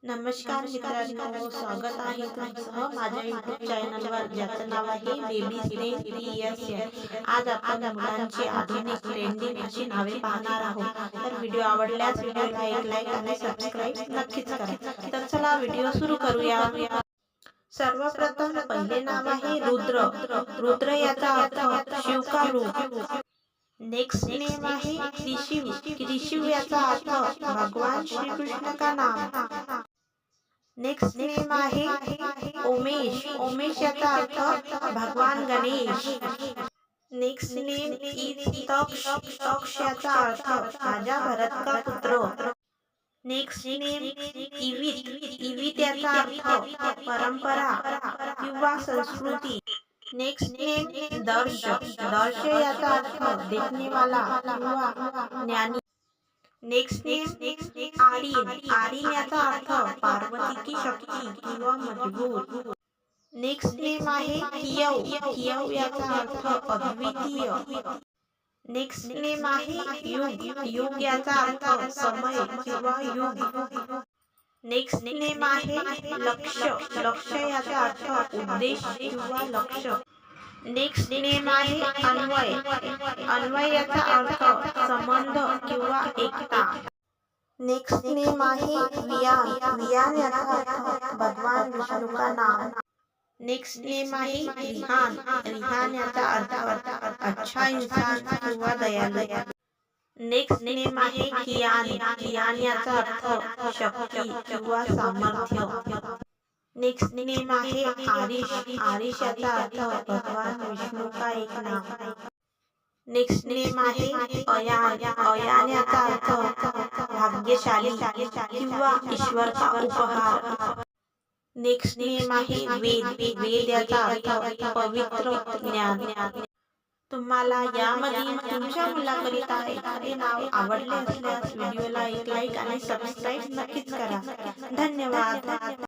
नमस्कार मित्रांनो, स्वागत आहे तुमचं माझ्या YouTube चॅनलवर ज्याचं नाव आहे बेबी स्नेक PSN. आज आपण मुलांची आधुनिक ट्रेंडिंग अशी नावे पाहणार आहोत. तर व्हिडिओ आवडल्यास व्हिडिओला एक लाईक आणि सबस्क्राईब नक्कीच करा. तर चला व्हिडिओ सुरू करूया. सर्वप्रथम पहिले नाव आहे रुद्र. रुद्र याचा अर्थ शिव का रूप. नेक्स्ट नेम आहे त्रिशिव. त्रिशिव याचा अर्थ भगवान श्री कृष्ण का नाम. नेक्स्ट नेम आहे उमेश. उमेश याचा अर्थ भगवान गणेश. नेक्स्ट नेम इज तक्ष. तक्ष याचा अर्थ राजा भरत का पुत्र. Next name इवित. इवित याचा अर्थ परंपरा किंवा संस्कृती. नेक्स्ट नेम दर्श. दर्श याचा अर्थ देखने वाला किंवा ज्ञानी. Next name Aryan. आर्यन याचा अर्थ पार्वती की शक्ती किंवा मजबूत. नेक्स्ट नेम आहे कियव. कियव याचा अर्थ अद्वितीय. नेक्स्ट नेम आहे युग. युग याचा अर्थ समय किंवा युग. नेक्स्ट नेम आहे लक्ष्य. लक्ष्य याचा अर्थ उद्देश किंवा लक्ष्य. नेक्स्ट नेम आहे अन्वय. अन्वय याचा अर्थ संबंध किंवा एकता. नेक्स्ट नेम आहे वियान. वियान याचा अर्थ भगवान विष्णु का नाम. नेक्स्ट नेम आहे रिहान. रिहान याचा अर्थ अच्छा इंसान किंवा दयालू. नेक्स्ट नेम आहे कियान. कियान याचा अर्थ शक्ती किंवा सामर्थ्य. नेक्स्ट नेम आहे आरिश. आरिश याचा अर्थ भगवान विष्णु का एक नाम. नेक्स्ट नेम आहे अयान. अयान याचा अर्थ भाग्यशाली किंवा ईश्वर का उपहार. नेक्स्ट नेम आहे वेद. वेद याचा अर्थ पवित्र ज्ञान. तुम्हाला यामध्ये तुमच्या मुलाकरिता एखादे नाव आवडले असल्यास व्हिडिओला एक लाईक आणि सबस्क्राईब नक्कीच करा. धन्यवाद.